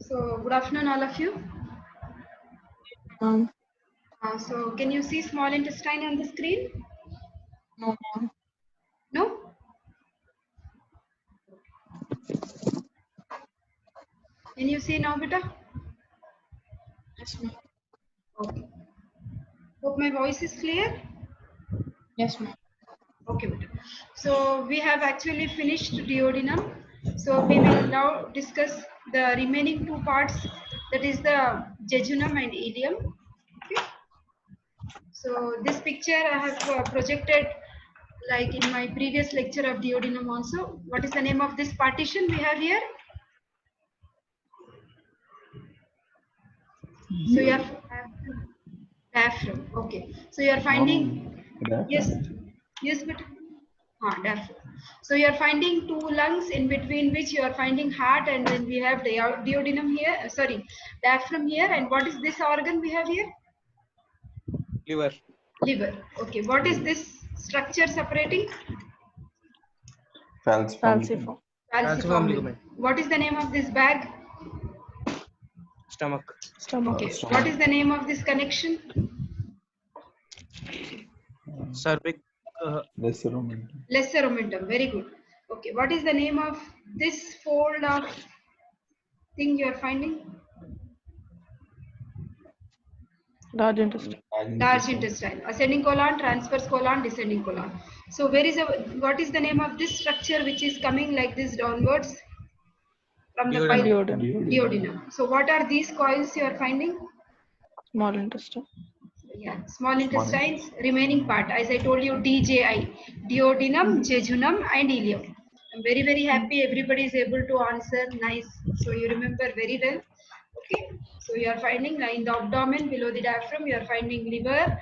So good afternoon, all of you. Um, So can you see small intestine on the screen? no, ma'am. No? Can you see now, beta? Yes, ma'am. Okay. Hope my voice is clear. Yes, ma'am. Okay, beta. So we have actually finished duodenum. So we will now discuss the remaining two parts. That is the jejunum and ileum. Okay. So this picture I have projected like in my previous lecture of duodenum also. What is the name of this partition we have here? So you have diaphragm. Okay. So you are finding yes, yes, but diaphragm. So you are finding two lungs in between which you are finding heart, and then we have the duodenum here. Sorry, diaphragm here. And what is this organ we have here? Liver. Liver. Okay. What is this structure separating? Falciform. Falciform Falciform ligament. ligament. What is the name of this bag? Stomach. Okay. What is the name of this connection? Cervix. Lesser omentum. Lesser omentum. Very good. Okay. What is the name of this fold of thing you are finding? Large intestine. Large intestine. Ascending colon, transverse colon, descending colon. So where is what is the name of this structure which is coming like this downwards from the Duodenum. duodenum? So what are these coils you are finding? Small intestine. Yeah, small intestines, remaining part. As I told you, DJI, duodenum, jejunum, and ileum. I'm very, very happy everybody is able to answer. Nice. So you remember very well. Okay. So you are finding in the abdomen below the diaphragm, you are finding liver,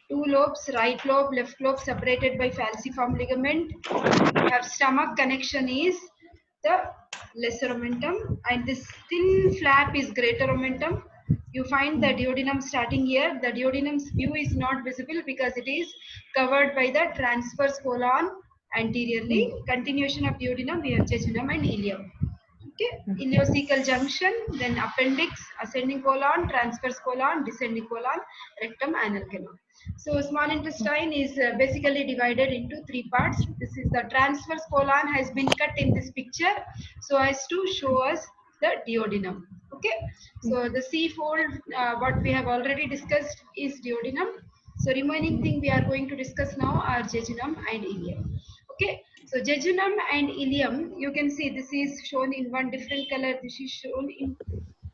two lobes, right lobe, left lobe separated by falciform ligament. You have stomach connection is the lesser omentum, and this thin flap is greater omentum. You find the duodenum starting here. The duodenum's view is not visible because it is covered by the transverse colon anteriorly. Continuation of duodenum, we have jejunum and ileum. Okay, ileocecal junction, then appendix, ascending colon, transverse colon, descending colon, rectum, anal canal. So small intestine is basically divided into three parts. This is the transverse colon has been cut in this picture so as to show us the duodenum. Okay, so the C fold, what we have already discussed is duodenum. So remaining thing we are going to discuss now are jejunum and ileum. Okay, so jejunum and ileum, you can see this is shown in one different color, this is shown in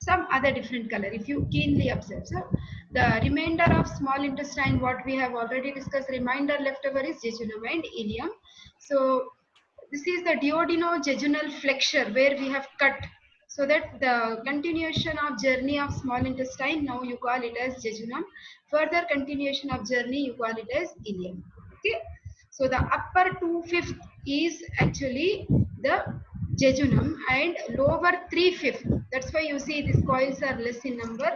some other different color if you keenly observe. So the remainder of small intestine, what we have already discussed, remainder left over is jejunum and ileum. So this is the duodenojejunal flexure where we have cut, so that the continuation of journey of small intestine, now you call it as jejunum. Further continuation of journey, you call it as ileum. Okay. So the upper 2/5 is actually the jejunum and lower 3/5. That's why you see these coils are less in number.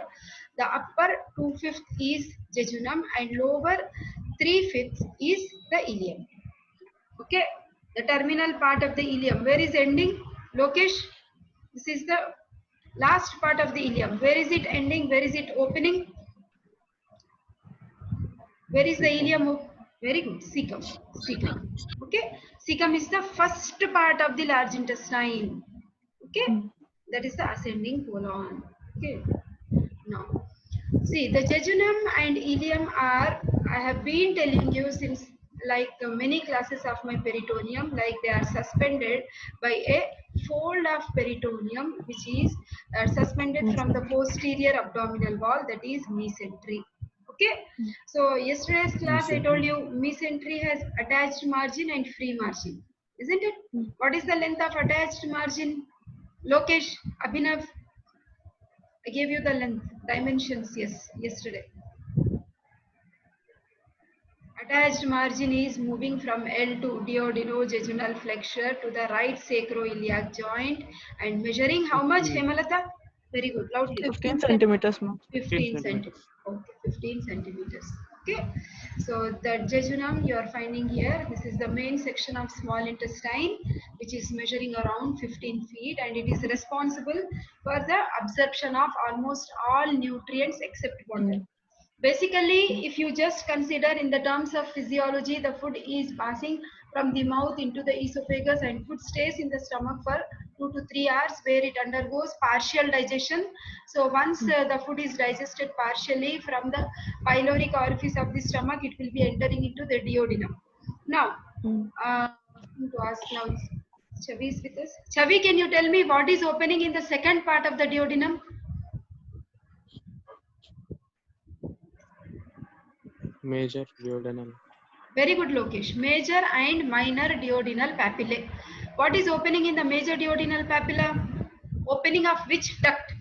The upper 2/5 is jejunum and lower 3/5 is the ileum. Okay, the terminal part of the ileum. Where is ending? Lokesh, this is the last part of the ileum. Where is it ending? Where is it opening? Where is the ileum? Very good, cecum. Cecum. Okay, cecum is the first part of the large intestine. Okay, that is the ascending colon. Okay, now see the jejunum and ileum are, I have been telling you since like many classes of my peritoneum, like they are suspended by a fold of peritoneum which is suspended from the posterior abdominal wall, that is mesentery. Okay, so yesterday's class I told you mesentery has attached margin and free margin, isn't it? What is the length of attached margin? Lokesh, Abhinav, I gave you the length dimensions, yes, yesterday. Attached margin is moving from L to duodenojejunal flexure to the right sacroiliac joint and measuring how much, Hemalata? Very good, loudly. 15 centimeters, ma'am. 15 centimeters. Okay, 15 centimeters. Okay, so the jejunum you are finding here. This is the main section of small intestine, which is measuring around 15 feet, and it is responsible for the absorption of almost all nutrients except water. Basically, if you just consider in the terms of physiology, the food is passing from the mouth into the esophagus, and food stays in the stomach for 2 to 3 hours where it undergoes partial digestion. So once the food is digested partially from the pyloric orifice of the stomach, it will be entering into the duodenum. Now, to ask now, Chavi is with us. Chavi, can you tell me what is opening in the second part of the duodenum? Major duodenal. Very good, Lokesh. Major and minor duodenal papillae. What is opening in the major duodenal papilla? Opening of which duct?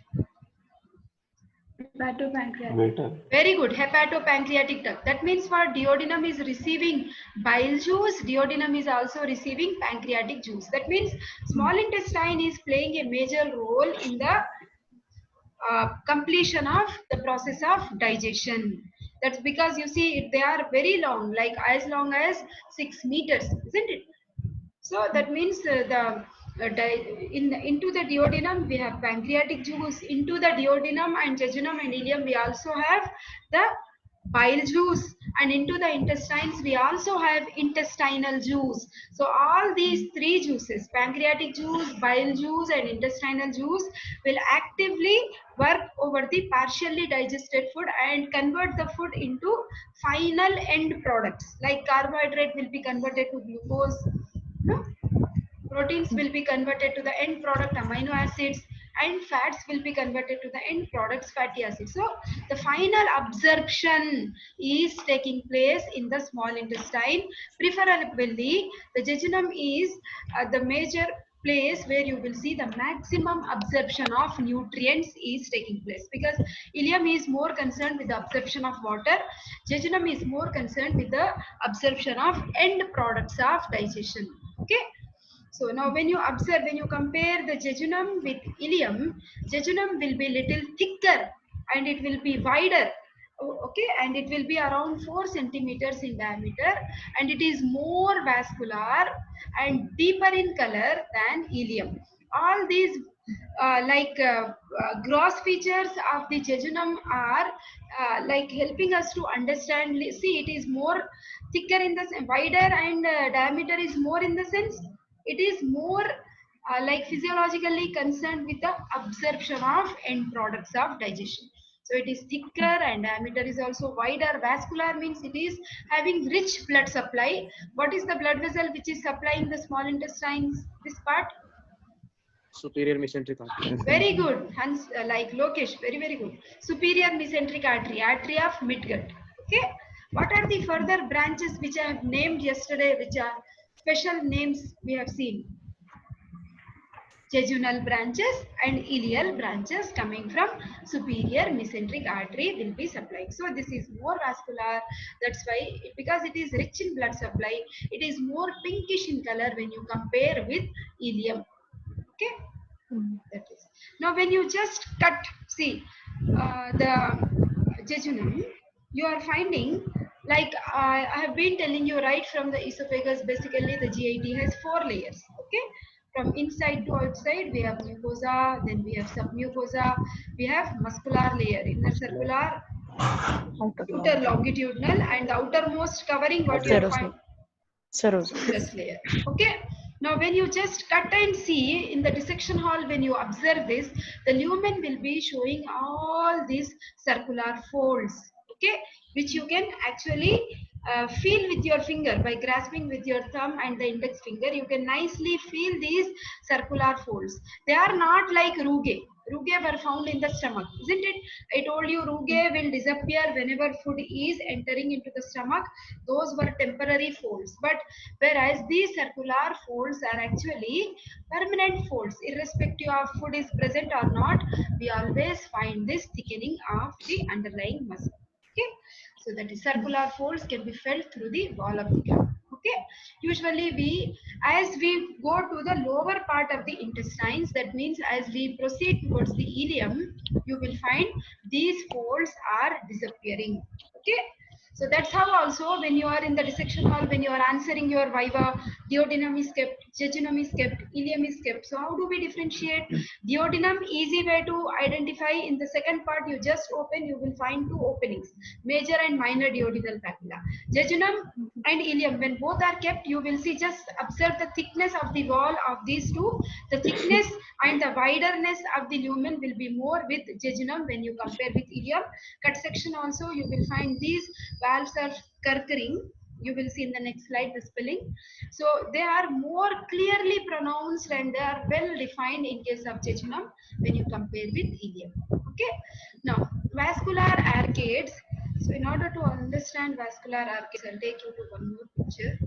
Waiter. Very good. Hepatopancreatic duct. That means what? Duodenum is receiving bile juice. Duodenum is also receiving pancreatic juice. That means small intestine is playing a major role in the completion of the process of digestion. That's because you see they are very long, like as long as 6 meters, isn't it? So that means into the duodenum we have pancreatic juice. Into the duodenum and jejunum and ileum we also have the bile juice, and into the intestines we also have intestinal juice. So all these three juices, pancreatic juice, bile juice and intestinal juice, will actively work over the partially digested food and convert the food into final end products, like carbohydrate will be converted to glucose, no? Proteins will be converted to the end product amino acids, and fats will be converted to the end products fatty acids. So the final absorption is taking place in the small intestine. Preferably the jejunum is the major place where you will see the maximum absorption of nutrients is taking place, because ileum is more concerned with the absorption of water, jejunum is more concerned with the absorption of end products of digestion. Okay, so now when you observe, when you compare the jejunum with ileum, jejunum will be little thicker and it will be wider. Okay, and it will be around 4 centimeters in diameter, and it is more vascular and deeper in color than ileum. All these gross features of the jejunum are like helping us to understand. See, it is more thicker in the wider, and diameter is more in the sense it is more like physiologically concerned with the absorption of end products of digestion. So it is thicker and diameter is also wider. Vascular means it is having rich blood supply. What is the blood vessel which is supplying the small intestines, this part? Superior mesenteric artery. Very good. Hans, like Lokesh, very, very good. Superior mesenteric artery, artery of midgut. Okay. What are the further branches which I have named yesterday, which are special names we have seen? Jejunal branches and ileal branches coming from superior mesenteric artery will be supplying. So this is more vascular. That's why, because it is rich in blood supply, it is more pinkish in color when you compare with ileum. Okay. That is. Now when you just cut, see the jejunum, you are finding, like I have been telling you right from the esophagus, basically the GIT has 4 layers. Okay, from inside to outside we have mucosa, then we have submucosa, we have muscular layer, inner circular, outer longitudinal, and the outermost covering what you are finding, serous layer. Okay. Now when you just cut and see in the dissection hall, when you observe this, the lumen will be showing all these circular folds, okay, which you can actually feel with your finger by grasping with your thumb and the index finger. You can nicely feel these circular folds. They are not like rugae. Rugae were found in the stomach, isn't it? I told you rugae will disappear whenever food is entering into the stomach. Those were temporary folds. But whereas these circular folds are actually permanent folds, irrespective of food is present or not, we always find this thickening of the underlying muscle. Okay, so that is circular folds can be felt through the wall of the gum. Okay, usually as we go to the lower part of the intestines, that means as we proceed towards the ileum, you will find these folds are disappearing. Okay, So that's how also when you are in the dissection hall, when you are answering your viva, duodenum is kept, jejunum is kept, ileum is kept. So how do we differentiate? Duodenum, easy way to identify. In the second part, you just open, you will find two openings, major and minor duodenal papilla. Jejunum and ileum, when both are kept, you will see, just observe the thickness of the wall of these two. The thickness and the widerness of the lumen will be more with jejunum when you compare with ileum. Cut section also, you will find these valves are Kerckering. You will see in the next slide the spelling. So they are more clearly pronounced and they are well defined in case of jejunum when you compare with ileum. Okay. Now vascular arcades. So in order to understand vascular arcades, I'll take you to one more picture.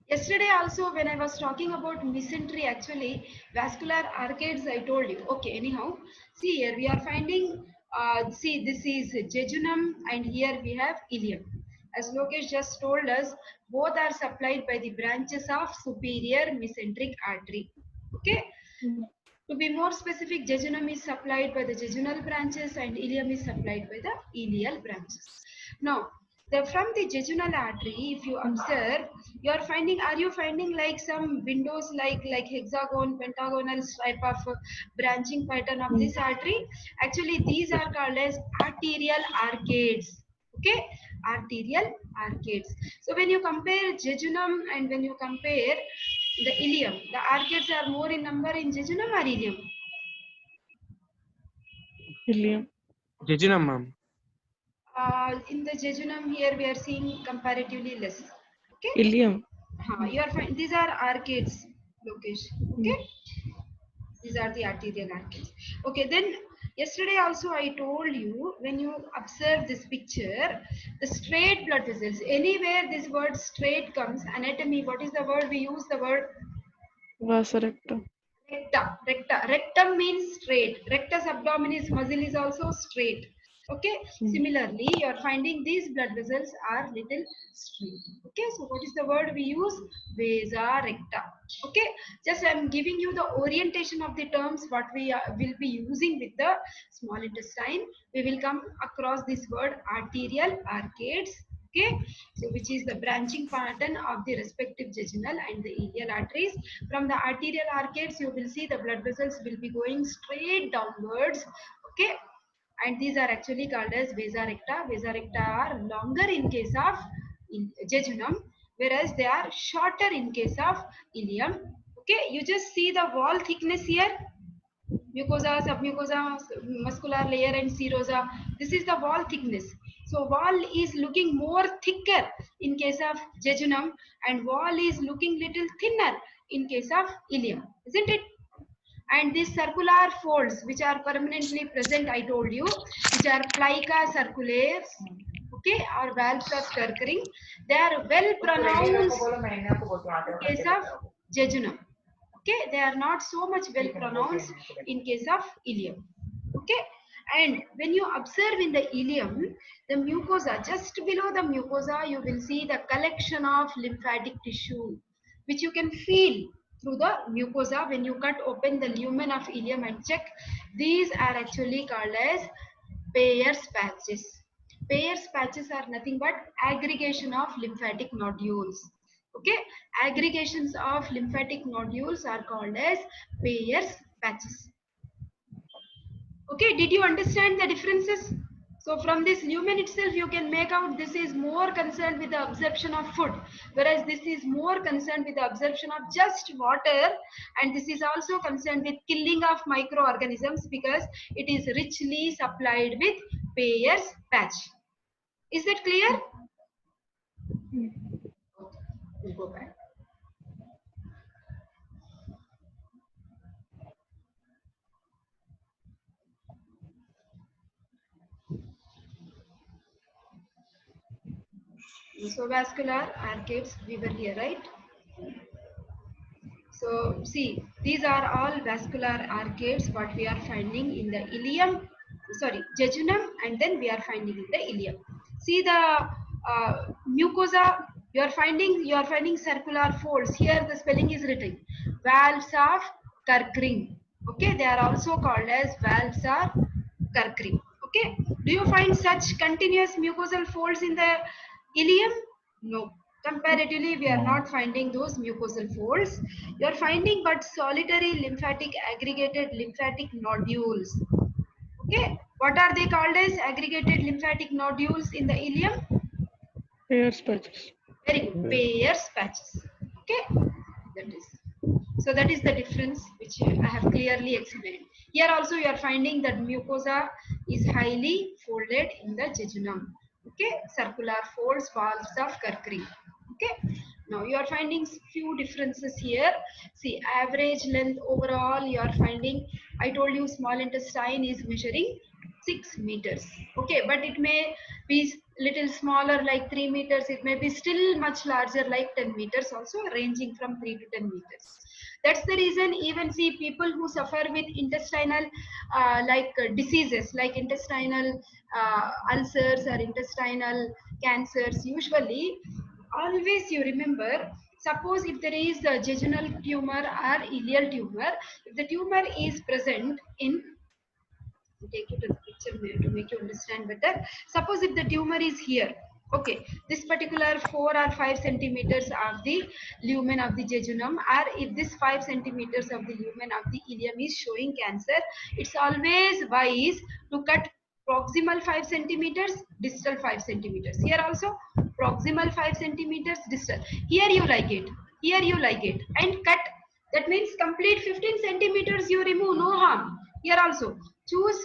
Yesterday also when I was talking about mesentery, actually vascular arcades I told you. Okay, anyhow, see here we are finding, see this is jejunum and here we have ileum. As Lokesh just told us, both are supplied by the branches of superior mesenteric artery. Okay. To be more specific, jejunum is supplied by the jejunal branches and ileum is supplied by the ileal branches. Now, from the jejunal artery, if you observe, are you finding like some windows like hexagon, pentagonal type of branching pattern of this artery? Actually, these are called as arterial arcades. Okay, arterial arcades. So when you compare jejunum and when you compare the ileum, the arcades are more in number in jejunum or ileum? Ileum. Jejunum, ma'am. In the jejunum here we are seeing comparatively less. Okay. Ileum. You are fine. These are arcades, Lokesh. Okay. These are the arterial arcades. Okay. Then yesterday also I told you, when you observe this picture, the straight blood vessels, anywhere this word straight comes, anatomy, what is the word we use? The word Vasa recta. recta. Recta. Rectum means straight. Rectus abdominis muscle is also straight. Okay. Similarly, you are finding these blood vessels are little straight. Okay. So what is the word we use? Vasa recta. Okay. Just I am giving you the orientation of the terms what we will be using with the small intestine. We will come across this word arterial arcades. Okay, so which is the branching pattern of the respective jejunal and the ileal arteries. From the arterial arcades, you will see the blood vessels will be going straight downwards. Okay, and these are actually called as vasa recta. Vasa recta are longer in case of jejunum, whereas they are shorter in case of ileum. Okay, you just see the wall thickness here. Mucosa, submucosa, muscular layer and serosa. This is the wall thickness. So wall is looking more thicker in case of jejunum and wall is looking little thinner in case of ileum, isn't it? And these circular folds which are permanently present, I told you, which are plica circulares, okay, or valves of Kerckering, they are well pronounced in case of jejunum. Okay, they are not so much well pronounced in case of ileum. Okay, and when you observe in the ileum, the mucosa, just below the mucosa, you will see the collection of lymphatic tissue, which you can feel through the mucosa when you cut open the lumen of ileum and check. These are actually called as Peyer's patches. Peyer's patches are nothing but aggregation of lymphatic nodules. Okay, aggregations of lymphatic nodules are called as Peyer's patches. Okay, did you understand the differences? So from this lumen itself, you can make out this is more concerned with the absorption of food, whereas this is more concerned with the absorption of just water, and this is also concerned with killing of microorganisms because it is richly supplied with Peyer's patch. Is that clear? We'll go back. So vascular arcades, we were here, right? So see, these are all vascular arcades what we are finding in the ileum, sorry, jejunum, and then we are finding in the ileum. See the mucosa, you are finding circular folds. Here the spelling is written, valves of Kerckering. Okay, they are also called as valves or Kurkri. Okay, do you find such continuous mucosal folds in the ileum? No. Comparatively, we are No. not finding those mucosal folds. You are finding but solitary lymphatic aggregated lymphatic nodules. Okay, what are they called as aggregated lymphatic nodules in the ileum? Pairs patches. Very good. Payers patches. Okay, that is. So that is the difference which I have clearly explained. Here also you are finding that mucosa is highly folded in the jejunum. Okay, circular folds, valves of Kurkri. Okay, now you are finding few differences here. See, average length overall you are finding. I told you small intestine is measuring 6 meters. Okay, but it may be little smaller like 3 meters. It may be still much larger like 10 meters also, ranging from 3 to 10 meters. That's the reason even see people who suffer with intestinal diseases like intestinal ulcers or intestinal cancers, usually always you remember, suppose if there is a jejunal tumor or ileal tumor, if the tumor is present in, take you to the picture to make you understand better. Suppose if the tumor is here, okay, this particular 4 or 5 centimeters of the lumen of the jejunum, or if this 5 centimeters of the lumen of the ileum is showing cancer, it's always wise to cut proximal 5 centimeters, distal 5 centimeters. Here also proximal 5 centimeters, distal. Here you like it, here you like it, and cut. That means complete 15 centimeters you remove, no harm. Here also choose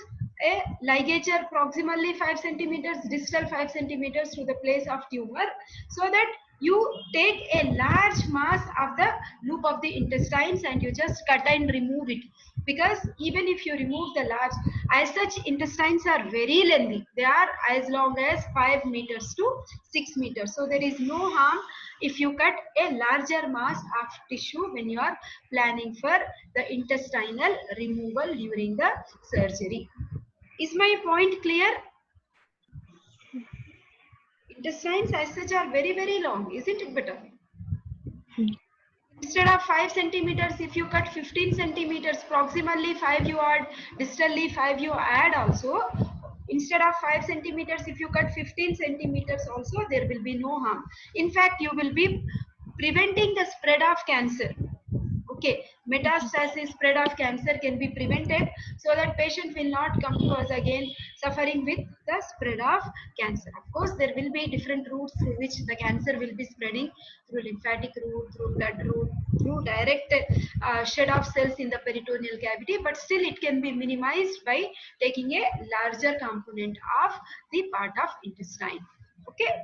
a ligature proximally 5 centimeters, distal 5 centimeters to the place of tumor, so that you take a large mass of the loop of the intestines and you just cut and remove it. Because even if you remove the large, as such intestines are very lengthy, they are as long as 5 meters to 6 meters. So there is no harm if you cut a larger mass of tissue when you are planning for the intestinal removal during the surgery. Is my point clear? Intestines as such are very, very long, isn't it better? Instead of 5 centimeters, if you cut 15 centimeters, proximally 5 you add, distally 5 you add also. Instead of 5 centimeters, if you cut 15 centimeters also, there will be no harm. In fact, you will be preventing the spread of cancer. Okay, metastasis spread of cancer can be prevented, so that patient will not come to us again suffering with the spread of cancer. Of course, there will be different routes through which the cancer will be spreading, through lymphatic route, through blood route, through direct shed of cells in the peritoneal cavity, but still it can be minimized by taking a larger component of the part of intestine. Okay.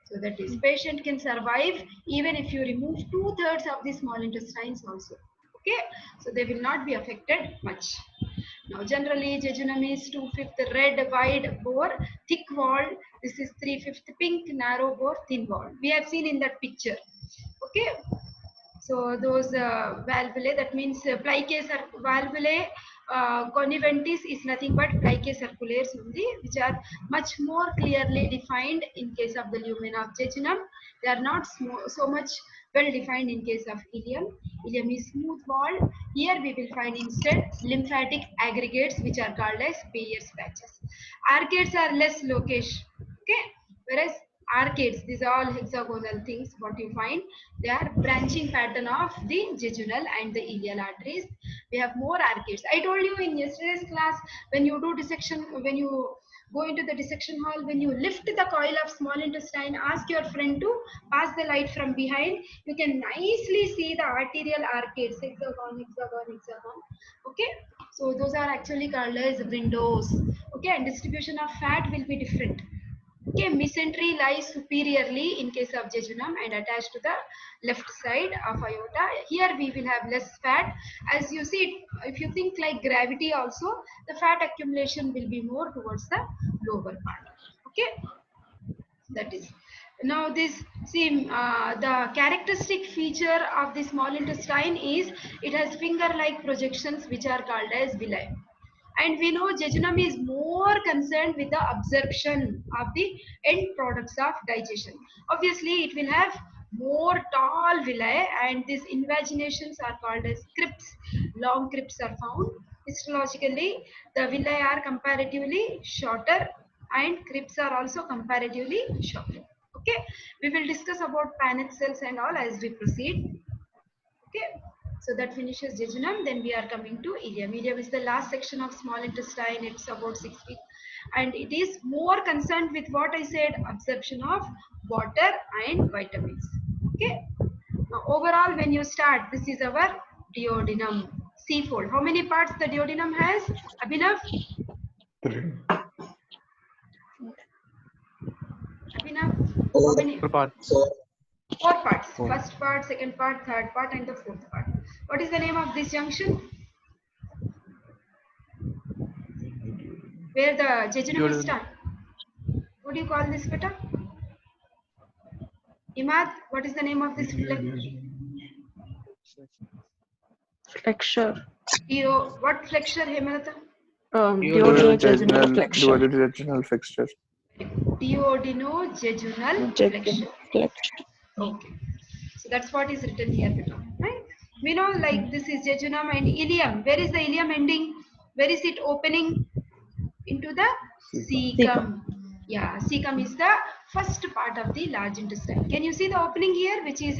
So that is, patient can survive even if you remove 2/3 of the small intestines also. Okay, so they will not be affected much. Now generally jejunum is 2/5 red wide bore, thick wall. This is 3/5 pink narrow bore, thin wall. We have seen in that picture. Okay, so those valvulae, that means plicae valvulae conniventis is nothing but plicae circulares only, which are much more clearly defined in case of the lumen of jejunum. They are not so much well defined in case of ileum. Ileum is smooth walled. Here we will find instead lymphatic aggregates, which are called as Peyer's patches. Arcades are less loquish. Okay, whereas arcades, these are all hexagonal things. What you find, they are branching pattern of the jejunal and the ileal arteries. We have more arcades. I told you in yesterday's class, when you do dissection, when you go into the dissection hall, when you lift the coil of small intestine, ask your friend to pass the light from behind. You can nicely see the arterial arcades, hexagon, hexagon, hexagon. Okay, so those are actually called as windows. Okay, and distribution of fat will be different. Okay, mesentery lies superiorly in case of jejunum and attached to the left side of aorta. Here we will have less fat. As you see, if you think like gravity also, the fat accumulation will be more towards the lower part. Okay, that is. Now this, see, the characteristic feature of the small intestine is it has finger-like projections which are called as villi. And we know jejunum is more concerned with the absorption of the end products of digestion. Obviously, it will have more tall villi, and these invaginations are called as crypts. Long crypts are found. Histologically, the villi are comparatively shorter and crypts are also comparatively shorter. Okay, we will discuss about Paneth cells and all as we proceed. Okay, so that finishes jejunum. Then we are coming to ileum. Ileum is the last section of small intestine. It's about 6 feet, and it is more concerned with what I said: absorption of water and vitamins. Okay. Now, overall, when you start, this is our duodenum, C-fold. How many parts the duodenum has? Abhinav? 3. Abhinav? How many? 4 parts. 4 parts. 4. First part, second part, third part, and the fourth part. What is the name of this junction? Where the jejunum is start? What do you call this, beta? Imad, what is the name of this? Flexure. What flexure, Hemalata? Duodenojejunal flexure. Duodenojejunal flexure. Duodenojejunal flexure. Flexure. Okay. So that's what is written here, beta. Right? We know like this is jejunum and ileum. Where is the ileum ending? Where is it opening? Into the cecum. Yeah, cecum is the first part of the large intestine. Can you see the opening here, which is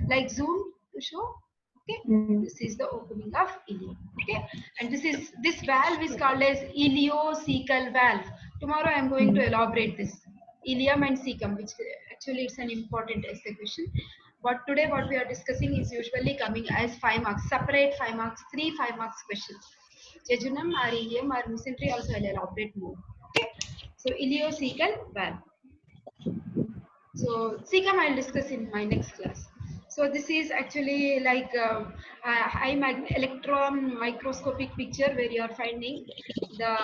like zoom to show? Okay, this is the opening of ileum. Okay, and this valve is called as ileocecal valve. Tomorrow I am going to elaborate this ileum and cecum, which actually it's an important essay question. But today what we are discussing is usually coming as 5 marks, separate 5 marks, 3 5 marks questions. Jejunum or ileum or mesentery also I'll elaborate more. Okay, so ileocecal valve. So cecum I'll discuss in my next class. So this is actually like a high electron microscopic picture where you are finding the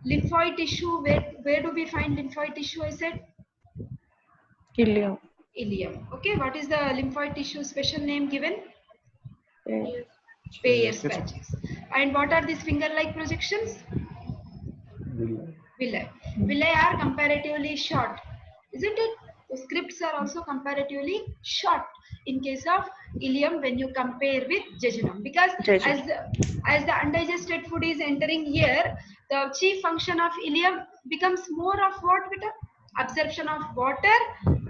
lymphoid tissue. Where do we find lymphoid tissue? I said Ileum. ileum. Okay, what is the lymphoid tissue special name given? Yes. Peyer's patches. And what are these finger-like projections? Villi. Villi are comparatively short, isn't it? The scripts are also comparatively short in case of ileum when you compare with jejunum, because as the undigested food is entering here, the chief function of ileum becomes more of what, Vita? Absorption of water,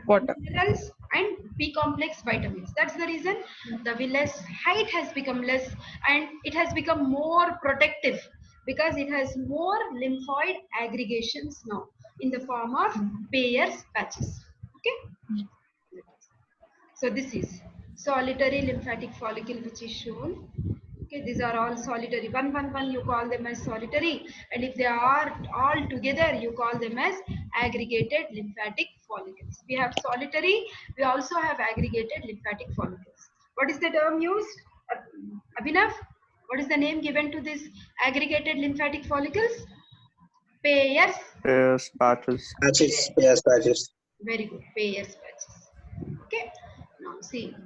minerals, and B complex vitamins. That's the reason the villus height has become less and it has become more protective, because it has more lymphoid aggregations now in the form of Peyer's patches. Okay. So this is solitary lymphatic follicle which is shown. Okay, these are all solitary. One you call them as solitary, and if they are all together you call them as aggregated lymphatic follicles. We have solitary, we also have aggregated lymphatic follicles. What is the term used? Abhinav, what is the name given to this aggregated lymphatic follicles? Peyer's patches. Peyer's patches. Very good, Peyer's patches. Okay, now see,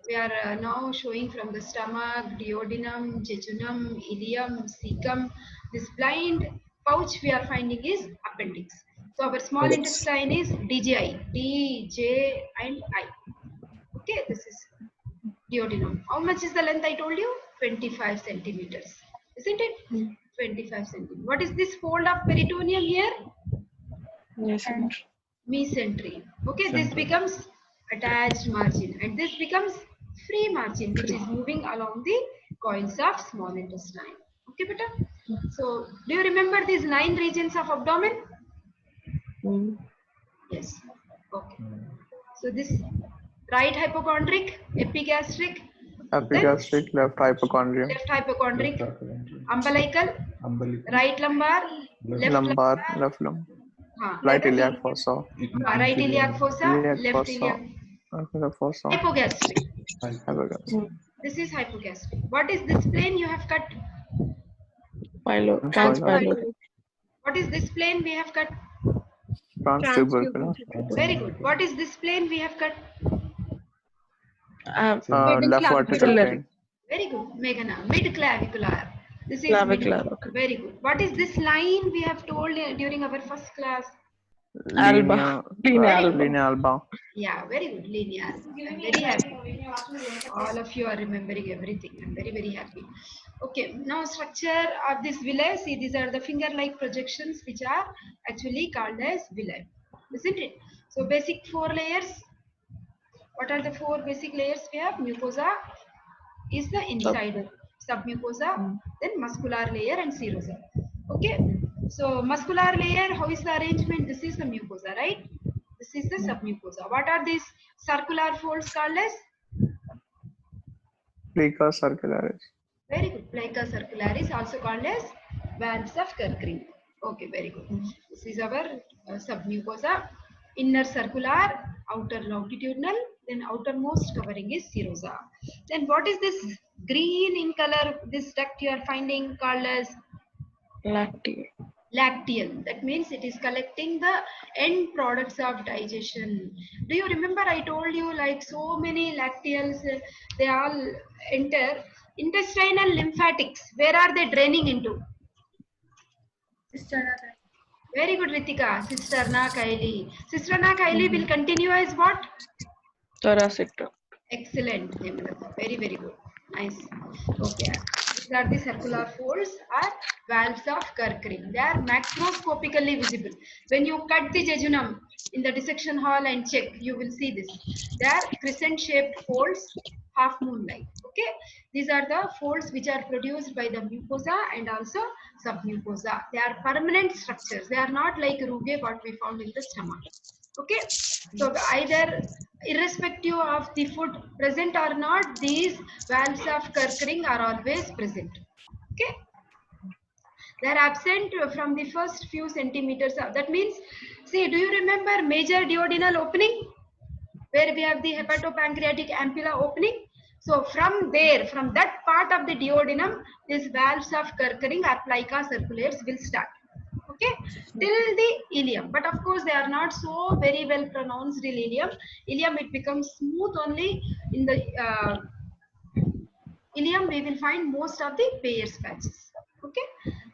we are now showing from the stomach, duodenum, jejunum, ileum, cecum. This blind pouch we are finding is appendix. So our small intestine is DJI, D, J and I. Okay, this is duodenum. How much is the length I told you? 25 centimeters. Isn't it? 25 centimeters. What is this fold of peritoneum here? Mesentery. Okay, this becomes attached margin and this becomes free margin, which is moving along the coils of small intestine. Okay, beta? So, do you remember these 9 regions of abdomen? Yes. Okay. So, this right hypochondric, epigastric, Left hypochondrium, left hypochondric, umbilical, right lumbar, left lumbar, left lumbar, right iliac fossa, right iliac fossa, left iliac fossa, hypogastric. hypogastric. This is hypogastric. What is this plane you have cut? Transpyloric. What is this plane we have cut? Transtubercular. Very good. What is this plane we have cut? Left vertical plane. Very good. Meghana. Mid-clavicular. This is Clavicular. Okay. very good. What is this line we have told during our first class? Alba. Linea alba. Linea alba. Yeah, very good, linear. I'm very happy. All of you are remembering everything. I'm very, very happy. Okay, now structure of this villi. See, these are the finger-like projections which are actually called as villi, isn't it? So basic 4 layers. What are the 4 basic layers we have? Mucosa is the inside, submucosa, then muscular layer and serosa. Okay, so muscular layer, how is the arrangement? This is the mucosa, right? This is the submucosa. What are these circular folds called as? Plica circularis. Very good. Plica circularis, also called as valves of Kerckring. Okay, very good. This is our submucosa. Inner circular, outer longitudinal, then outermost covering is serosa. Then what is this green in color? This duct you are finding called as Lacteal. lacteal. That means it is collecting the end products of digestion. Do you remember I told you like so many lacteals, they all enter intestinal lymphatics. Where are they draining into? Very good, Ritika. Cisterna chyli. Cisterna chyli will continue as what? Thoracic duct. Excellent, Hemlata. Very, very good. Nice. Okay. These are the circular folds or valves of Kerckring. They are macroscopically visible. When you cut the jejunum in the dissection hall and check, you will see this. They are crescent-shaped folds, half moon-like. Okay. These are the folds which are produced by the mucosa and also submucosa. They are permanent structures. They are not like rugae what we found in the stomach. Okay. So either irrespective of the food present or not, these valves of Kerckring are always present. Okay. They are absent from the first few centimeters. That means, see, do you remember major duodenal opening? Where we have the hepatopancreatic ampulla opening. So from there, from that part of the duodenum, these valves of Kerckring or plica circularis will start. Okay, till the ileum, but of course they are not so very well pronounced in ileum. Ileum, it becomes smooth only in the ileum. We will find most of the Peyer's patches. Okay,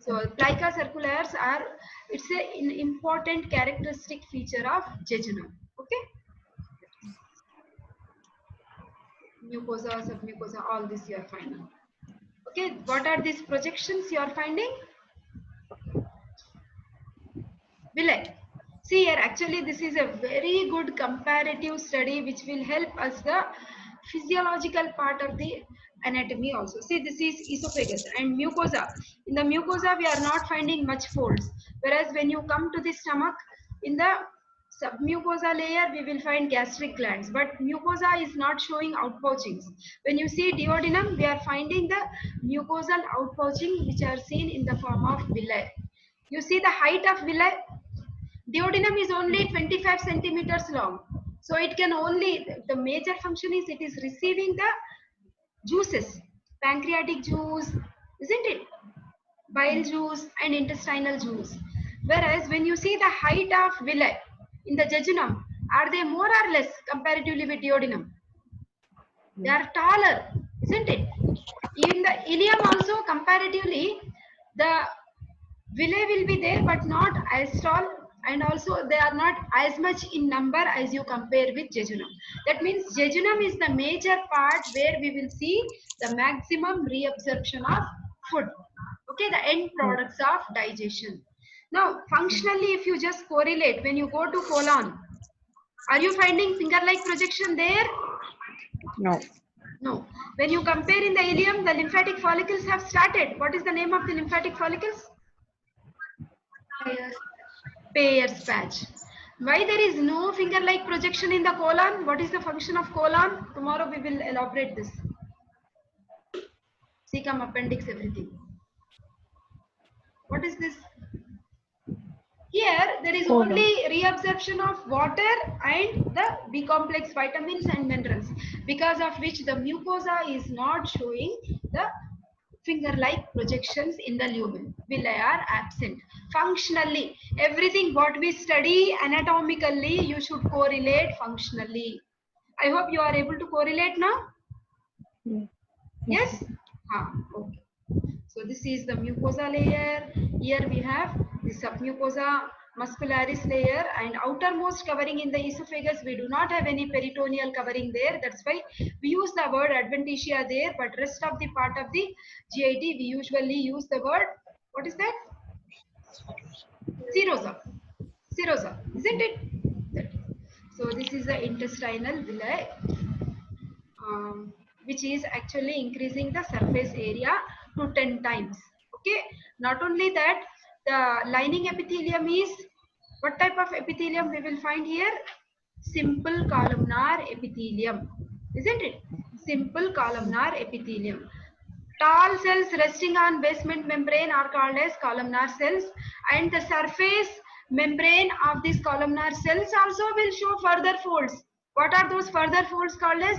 so plica circularis are, it's an important characteristic feature of jejunum. Okay, mucosa, submucosa, all this you are finding. Okay, what are these projections you are finding? Villi. See here, actually this is a very good comparative study which will help us the physiological part of the anatomy also. See, this is esophagus and mucosa. In the mucosa, we are not finding much folds. Whereas when you come to the stomach, in the submucosa layer, we will find gastric glands. But mucosa is not showing outpouchings. When you see duodenum, we are finding the mucosal outpouching which are seen in the form of villi. You see the height of villi? Duodenum is only 25 centimeters long. So it can only, the major function is it is receiving the juices, pancreatic juice, isn't it? Bile juice and intestinal juice. Whereas when you see the height of villi in the jejunum, are they more or less comparatively with duodenum? They are taller, isn't it? In the ileum also comparatively, the villi will be there but not as tall, and also they are not as much in number as you compare with jejunum. That means jejunum is the major part where we will see the maximum reabsorption of food. Okay, the end products of digestion. Now, functionally, if you just correlate, when you go to colon, are you finding finger-like projection there? No. No. When you compare in the ileum, the lymphatic follicles have started. What is the name of the lymphatic follicles? Peyer's patch. Why there is no finger-like projection in the colon? What is the function of colon? Tomorrow we will elaborate this. Cecum, appendix, everything. What is this? Here there is Colon. only reabsorption of water and the B complex vitamins and minerals, because of which the mucosa is not showing the finger-like projections in the lumen. Villi are absent. Functionally, everything what we study anatomically, you should correlate functionally. I hope you are able to correlate now. Yes? Okay. So this is the mucosa layer. Here we have the submucosa, muscularis layer, and outermost covering in the esophagus. We do not have any peritoneal covering there. That's why we use the word adventitia there. But rest of the part of the GIT, we usually use the word, what is that? Serosa. Serosa, isn't it? So this is the intestinal villi, which is actually increasing the surface area to 10 times. Okay. Not only that, the lining epithelium is, what type of epithelium we will find here? Simple columnar epithelium, isn't it? Simple columnar epithelium. Tall cells resting on basement membrane are called as columnar cells, and the surface membrane of these columnar cells also will show further folds. What are those further folds called as?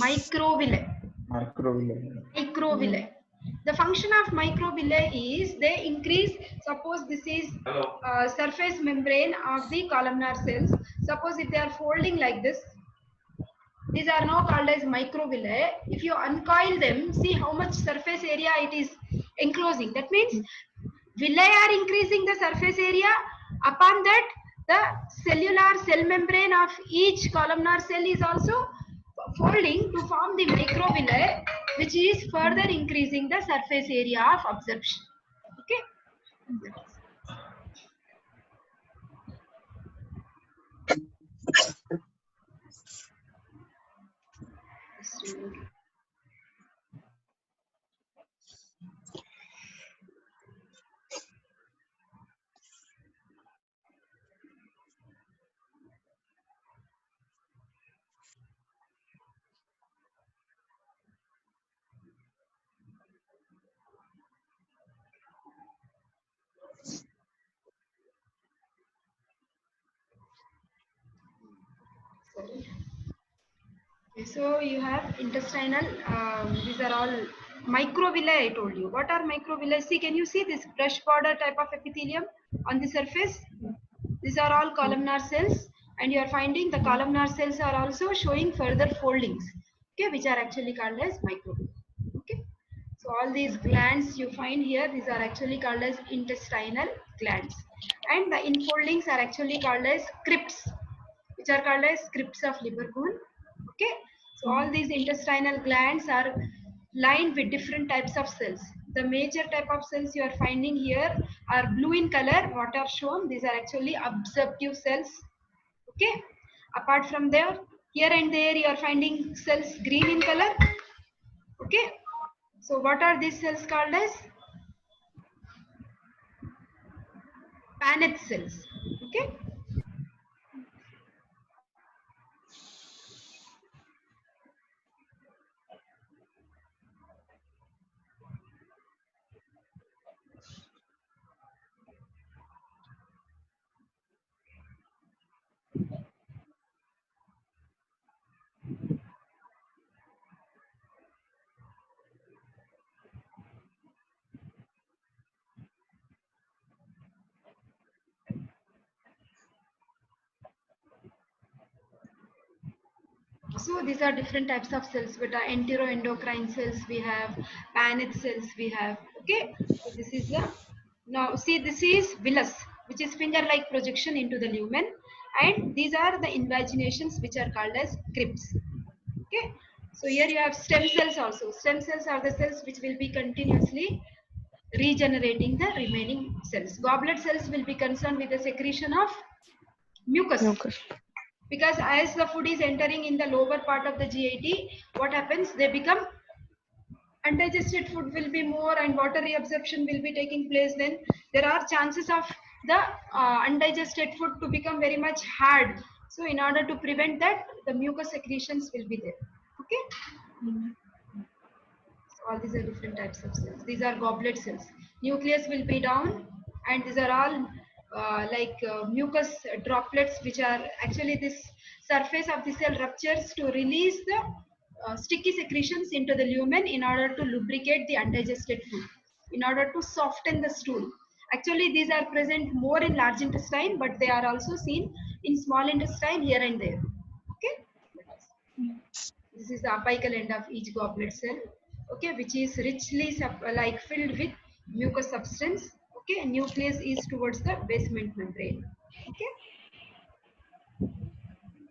Microvilli. Microvilli. The function of microvilli is they increase, suppose this is surface membrane of the columnar cells. Suppose if they are folding like this, these are now called as microvilli. If you uncoil them, see how much surface area it is enclosing. That means villi are increasing the surface area. Upon that, the cellular cell membrane of each columnar cell is also folding to form the microvilli, which is further increasing the surface area of absorption. Okay. Okay, so you have intestinal, these are all microvilli I told you. What are microvilli? See, can you see this brush border type of epithelium on the surface? These are all columnar cells, and you are finding the columnar cells are also showing further foldings, okay, which are actually called as microvilli. Okay, so all these glands you find here, these are actually called as intestinal glands, and the infoldings are actually called as crypts, which are called as crypts of Lieberkühn. Okay, so all these intestinal glands are lined with different types of cells. The major type of cells you are finding here are blue in color. What are shown? These are actually absorptive cells. Okay, apart from there, here and there you are finding cells green in color. Okay, so what are these cells called as? Paneth cells. Okay. So these are different types of cells, but enteroendocrine cells we have, Paneth cells we have. Okay, so this is the, now see, this is villus, which is finger-like projection into the lumen, and these are the invaginations which are called as crypts. Okay, so here you have stem cells also. Stem cells are the cells which will be continuously regenerating the remaining cells. Goblet cells will be concerned with the secretion of mucus. Because as the food is entering in the lower part of the GIT, what happens? They become, undigested food will be more and water reabsorption will be taking place. Then there are chances of the undigested food to become very much hard. So in order to prevent that, the mucus secretions will be there. Okay. So all these are different types of cells. These are goblet cells. Nucleus will be down, and these are all mucus droplets, which are actually this surface of the cell ruptures to release the sticky secretions into the lumen in order to lubricate the undigested food, in order to soften the stool. Actually, these are present more in large intestine, but they are also seen in small intestine here and there. Okay. This is the apical end of each goblet cell. Okay, which is richly filled with mucous substance. Okay, nucleus is towards the basement membrane. Okay.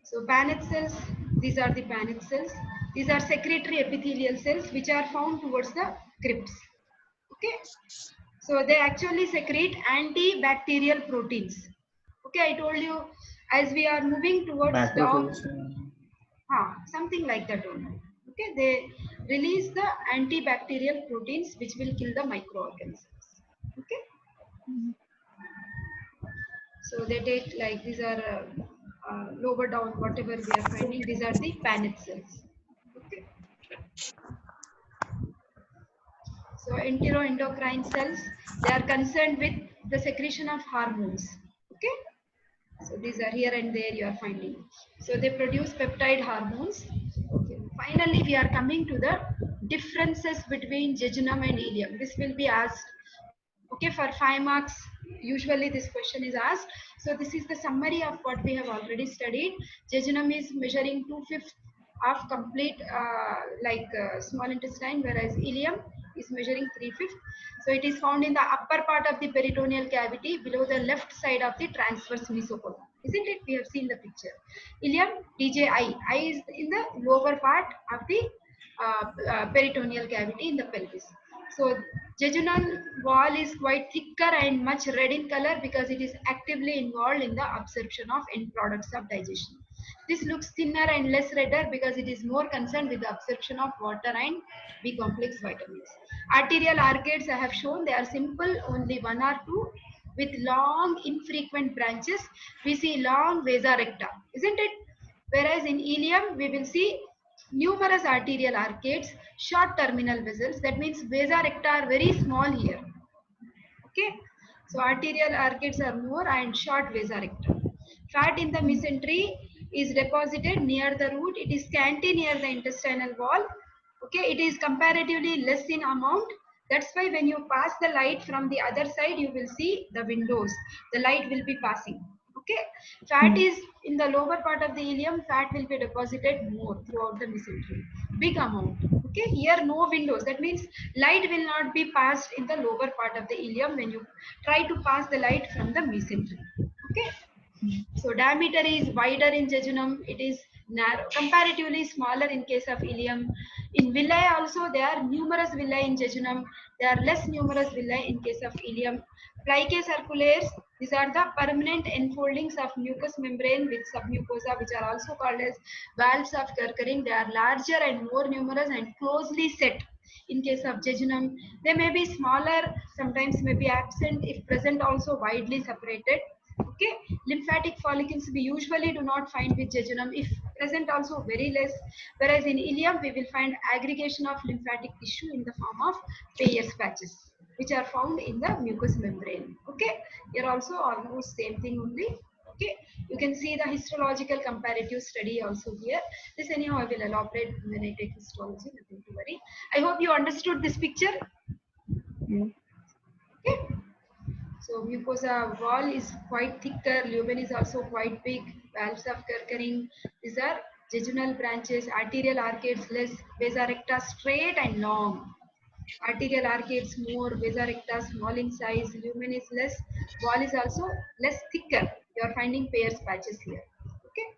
So Paneth cells, these are the Paneth cells. These are secretory epithelial cells which are found towards the crypts. Okay. So they actually secrete antibacterial proteins. Okay, I told you as we are moving towards down, Macrophages. something like that only. Okay, they release the antibacterial proteins which will kill the microorganisms. Okay. So they take like these are lower down whatever we are finding. These are the Paneth cells. Okay. So enteroendocrine cells, they are concerned with the secretion of hormones. Okay. So these are here and there you are finding. So they produce peptide hormones. Okay. Finally, we are coming to the differences between jejunum and ileum. This will be asked. Okay, for 5 marks, usually this question is asked. So this is the summary of what we have already studied. Jejunum is measuring 2/5 of complete small intestine, whereas ileum is measuring 3/5. So it is found in the upper part of the peritoneal cavity below the left side of the transverse mesocolon. Isn't it? We have seen the picture. Ileum, DJI. I is in the lower part of the peritoneal cavity in the pelvis. So jejunal wall is quite thicker and much red in color because it is actively involved in the absorption of end products of digestion. This looks thinner and less redder because it is more concerned with the absorption of water and B complex vitamins. Arterial arcades I have shown, they are simple, only 1 or 2 with long infrequent branches. We see long vasa recta, isn't it? Whereas in ileum we will see numerous arterial arcades, short terminal vessels. That means vasa recta are very small here. Okay, so arterial arcades are more and short vasa recta. Fat in the mesentery is deposited near the root. It is scanty near the intestinal wall. Okay, it is comparatively less in amount. That's why when you pass the light from the other side, you will see the windows. The light will be passing. Okay, fat is in the lower part of the ileum. Fat will be deposited more throughout the mesentery. Big amount. Okay, here no windows. That means light will not be passed in the lower part of the ileum when you try to pass the light from the mesentery. Okay. So diameter is wider in jejunum, it is narrow, comparatively smaller in case of ileum. In villi also there are numerous villi in jejunum, there are less numerous villi in case of ileum. Plicae circulares, these are the permanent enfoldings of mucous membrane with submucosa, which are also called as valves of Kerckering. They are larger and more numerous and closely set. In case of jejunum, they may be smaller, sometimes may be absent, if present also widely separated. Okay, lymphatic follicles we usually do not find with jejunum, if present also very less, whereas in ileum we will find aggregation of lymphatic tissue in the form of Peyer's patches which are found in the mucous membrane. Okay, here also almost same thing only. Okay, you can see the histological comparative study also here. This anyhow I will elaborate when I take histology, nothing to worry. I hope you understood this picture. Okay. So mucosa wall is quite thicker, lumen is also quite big, valves of Kerckering. These are jejunal branches, arterial arcades less, vasa recta straight and long. Arterial arcades more, vasa recta small in size, lumen is less, wall is also less thicker. You are finding Peyer's patches here. Okay.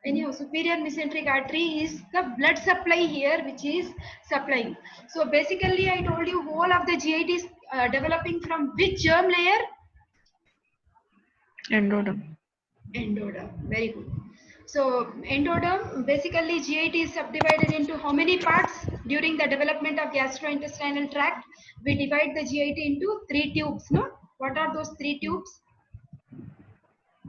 Anyhow, superior mesenteric artery is the blood supply here which is supplying. So basically I told you whole of the GIT is developing from which germ layer? Endoderm. Endoderm. Very good. So endoderm, basically GIT is subdivided into how many parts? During the development of gastrointestinal tract, we divide the GIT into 3 tubes, no? What are those 3 tubes?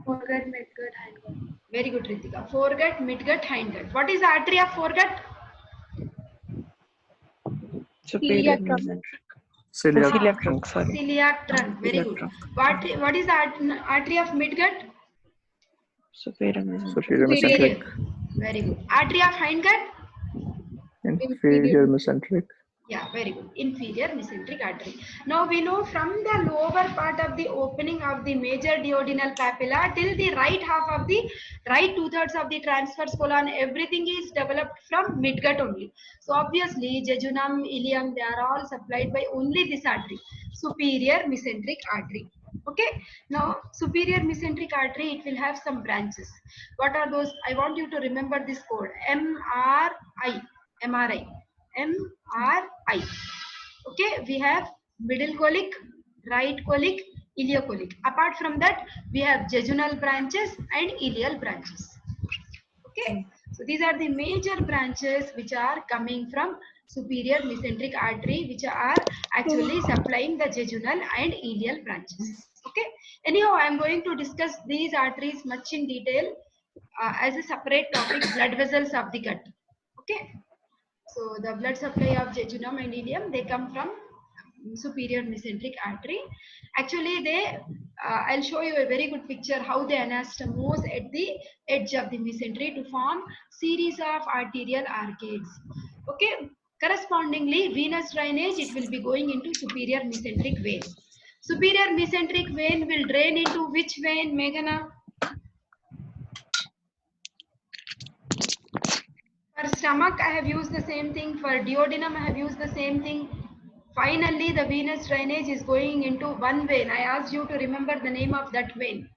Foregut, midgut, hindgut. Very good, Ritika. Foregut, midgut, hindgut. What is the artery of foregut? Superior Celiac trunk. mesenteric. Celiac Celiac trunk. trunk, sorry. Celiac trunk. Very Celiac good. trunk. What is the artery of midgut? Superior mesenteric. Superior mesenteric. Very good. Artery of hindgut? Inferior mesenteric. Yeah, very good. Inferior mesenteric artery. Now we know from the lower part of the opening of the major duodenal papilla till the right half of the right 2/3 of the transverse colon, everything is developed from midgut only. So obviously jejunum, ileum, they are all supplied by only this artery, superior mesenteric artery. Okay. Now superior mesenteric artery, it will have some branches. What are those? I want you to remember this code: MRI. MRI. MRI. Okay, we have middle colic, right colic, ileocolic. Apart from that, we have jejunal branches and ileal branches. Okay, so these are the major branches which are coming from superior mesenteric artery, which are actually supplying the jejunal and ileal branches. Okay, anyhow, I am going to discuss these arteries much in detail as a separate topic: blood vessels of the gut. Okay. So the blood supply of jejunum and ileum, they come from superior mesenteric artery. Actually, I'll show you a very good picture how they anastomose at the edge of the mesentery to form series of arterial arcades. Okay. Correspondingly, venous drainage, it will be going into superior mesenteric vein. Superior mesenteric vein will drain into which vein, Meghana? For stomach, I have used the same thing. For duodenum, I have used the same thing. Finally, the venous drainage is going into one vein. I asked you to remember the name of that vein.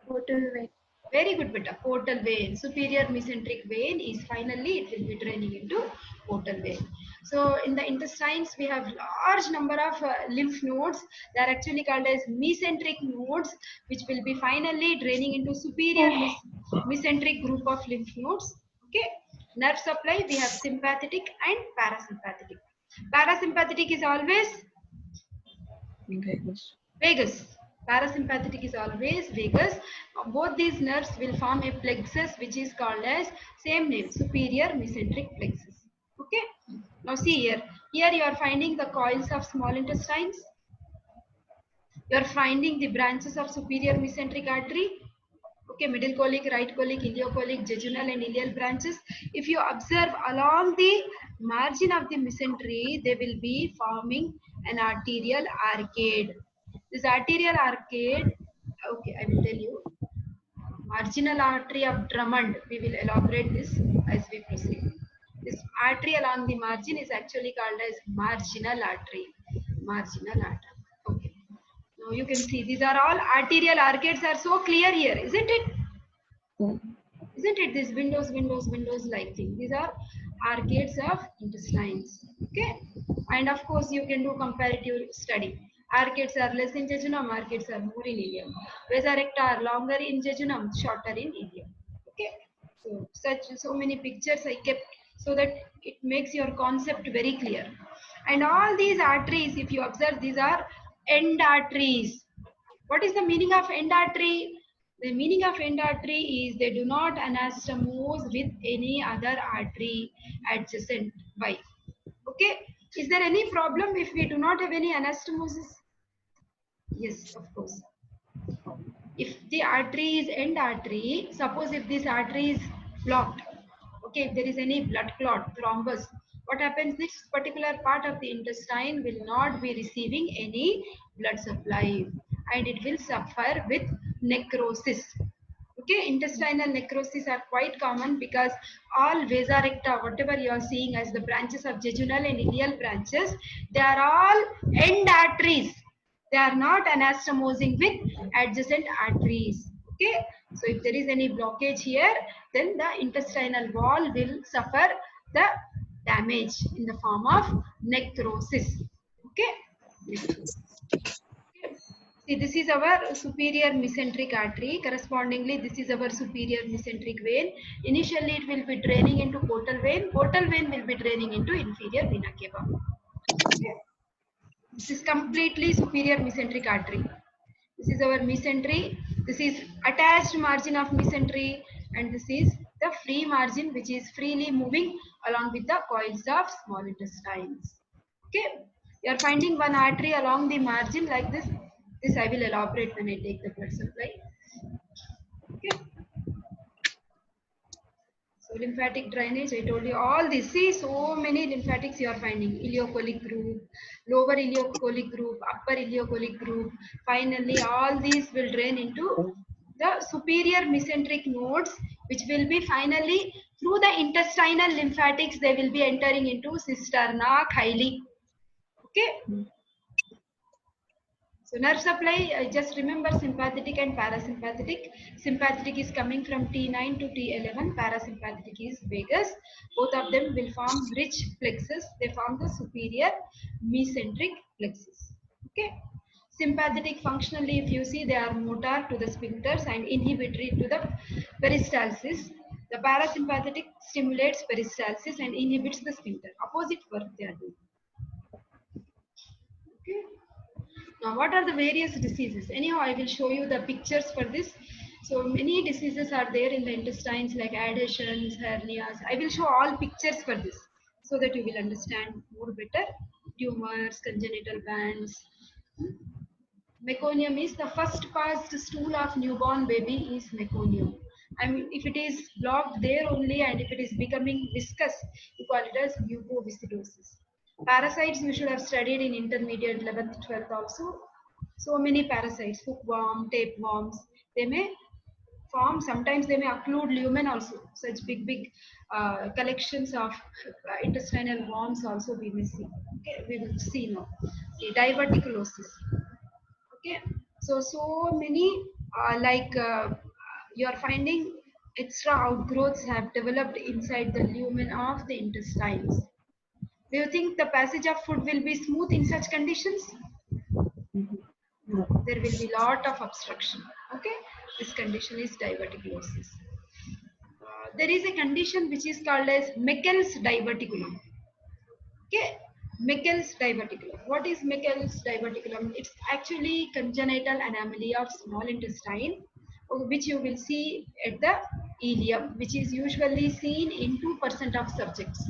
Portal vein. Very good, beta. Portal vein. Superior mesenteric vein is finally, it will be draining into portal vein. So in the intestines, we have large number of lymph nodes. They are actually called as mesenteric nodes, which will be finally draining into superior mesenteric group of lymph nodes. Okay. Nerve supply, we have sympathetic and parasympathetic. Parasympathetic is always vagus. Parasympathetic is always vagus. Both these nerves will form a plexus, which is called as same name, superior mesenteric plexus. Okay. Now see here. Here you are finding the coils of small intestines. You are finding the branches of superior mesenteric artery. Okay, middle colic, right colic, ileocolic, jejunal and ileal branches. If you observe along the margin of the mesentery, they will be forming an arterial arcade. This arterial arcade, okay, I will tell you. Marginal artery of Drummond, we will elaborate this as we proceed. This artery along the margin is actually called as marginal artery. Marginal artery. Okay. Now you can see these are all arterial arcades are so clear here, isn't it? Isn't it? These windows like thing. These are arcades of intestines. Okay. And of course, you can do comparative study. Arcades are less in jejunum, arcades are more in ileum. Vasa recta are longer in jejunum, shorter in ileum. Okay. So so many pictures I kept so that it makes your concept very clear. And all these arteries, if you observe, these are end arteries. What is the meaning of end artery? The meaning of end artery is they do not anastomose with any other artery adjacent. Why? Okay. Is there any problem if we do not have any anastomosis? Yes, of course. If the artery is end artery, suppose if this artery is blocked, okay, if there is any blood clot, thrombus, what happens? This particular part of the intestine will not be receiving any blood supply and it will suffer with necrosis. Okay, intestinal necrosis are quite common because all vasa recta, whatever you are seeing as the branches of jejunal and ileal branches, they are all end arteries. They are not anastomosing with adjacent arteries. Okay, so if there is any blockage here, then the intestinal wall will suffer the damage in the form of necrosis. Okay. See, this is our superior mesenteric artery. Correspondingly, this is our superior mesenteric vein. Initially, it will be draining into portal vein. Portal vein will be draining into inferior vena cava. Okay. This is completely superior mesenteric artery. This is our mesentery. This is attached margin of mesentery, and this is the free margin which is freely moving along with the coils of small intestines. Okay, you are finding one artery along the margin like this. This I will elaborate when I take the blood supply. Okay. So So lymphatic drainage, I told you all this. See, so many lymphatics you are finding. Ileocholic group, lower ileocholic group, upper ileocholic group. Finally, all these will drain into the superior mesenteric nodes, which will be finally through the intestinal lymphatics, they will be entering into cisterna chyli. Okay. So nerve supply, just remember sympathetic and parasympathetic. Sympathetic is coming from T9 to T11. Parasympathetic is vagus. Both of them will form rich plexus. They form the superior mesenteric plexus. Okay. Sympathetic functionally, if you see, they are motor to the sphincters and inhibitory to the peristalsis. The parasympathetic stimulates peristalsis and inhibits the sphincter. Opposite work they are doing. Okay. Now, what are the various diseases? Anyhow, I will show you the pictures for this. So many diseases are there in the intestines like adhesions, hernias. I will show all pictures for this so that you will understand more better. Tumors, congenital bands. Meconium is the first passed stool of newborn baby is meconium. I mean, if it is blocked there only and if it is becoming viscous, you call it as mucoviscidosis. Parasites you should have studied in intermediate 11th, 12th also. So many parasites, hookworm, tapeworms, they may form, sometimes they may occlude lumen also. Such big collections of intestinal worms also we may see. Okay, we will see now. See, diverticulosis. Okay, so many you are finding extra outgrowths have developed inside the lumen of the intestines. Do you think the passage of food will be smooth in such conditions? No, there will be lot of obstruction. Okay, this condition is diverticulosis. There is a condition which is called as Meckel's diverticulum. Okay, Meckel's diverticulum. What is Meckel's diverticulum? It's actually congenital anomaly of small intestine, which you will see at the ileum, which is usually seen in 2% of subjects.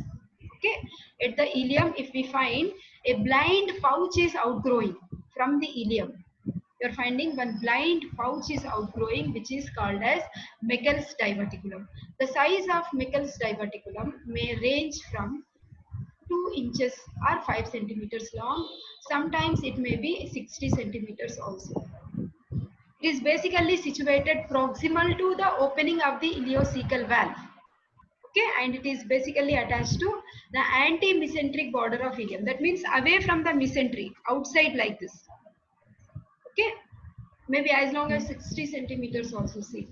Okay, at the ileum, if we find a blind pouch is outgrowing from the ileum, you're finding one blind pouch is outgrowing, which is called as Meckel's diverticulum. The size of Meckel's diverticulum may range from 2 inches or 5 centimeters long. Sometimes it may be 60 centimeters also. It is basically situated proximal to the opening of the ileocecal valve. Okay, and it is basically attached to the anti-mesenteric border of ileum. That means away from the mesentery, outside like this. Okay, maybe as long as 60 centimeters also see.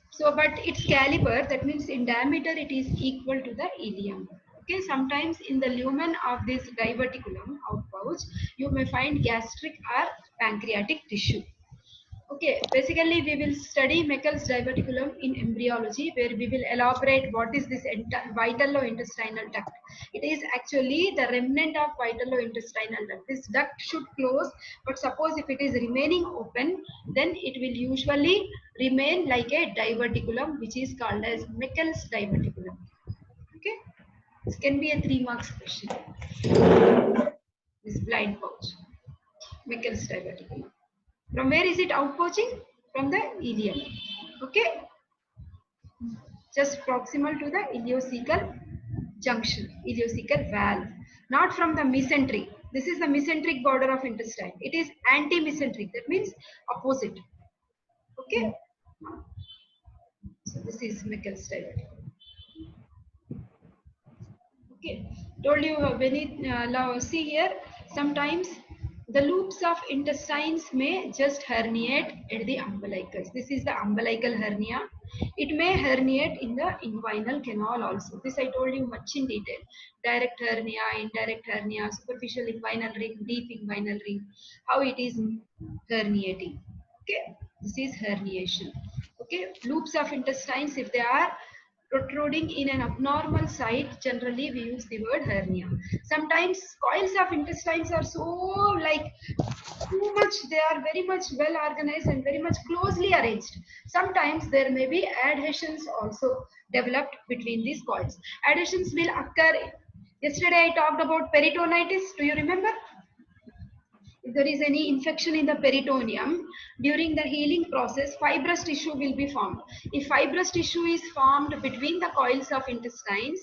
So, but its caliber, that means in diameter, it is equal to the ileum. Okay, sometimes in the lumen of this diverticulum outpouch, you may find gastric or pancreatic tissue. Okay, basically we will study Meckel's diverticulum in embryology, where we will elaborate what is this vitello-intestinal duct. It is actually the remnant of vitello-intestinal duct. This duct should close, but suppose if it is remaining open, then it will usually remain like a diverticulum, which is called as Meckel's diverticulum. Okay, this can be a 3 marks question. This blind pouch, Meckel's diverticulum. From where is it outpouching? From the ileum. Okay, just proximal to the ileocecal junction, ileocecal valve, not from the mesentery. This is the mesenteric border of intestine. It is anti-mesenteric, that means opposite. Okay, so this is Meckel's diverticulum. Okay, told you now see here, sometimes the loops of intestines may just herniate at the umbilicus. This is the umbilical hernia. It may herniate in the inguinal canal also. This I told you much in detail. Direct hernia, indirect hernia, superficial inguinal ring, deep inguinal ring, how it is herniating. Okay, this is herniation. Okay, loops of intestines, if they are protruding in an abnormal site, generally we use the word hernia. Sometimes coils of intestines are so like too much, they are very much well organized and very much closely arranged. Sometimes there may be adhesions also developed between these coils. Adhesions will occur. Yesterday I talked about peritonitis. Do you remember? if there is any infection in the peritoneum, during the healing process, fibrous tissue will be formed. If fibrous tissue is formed between the coils of intestines,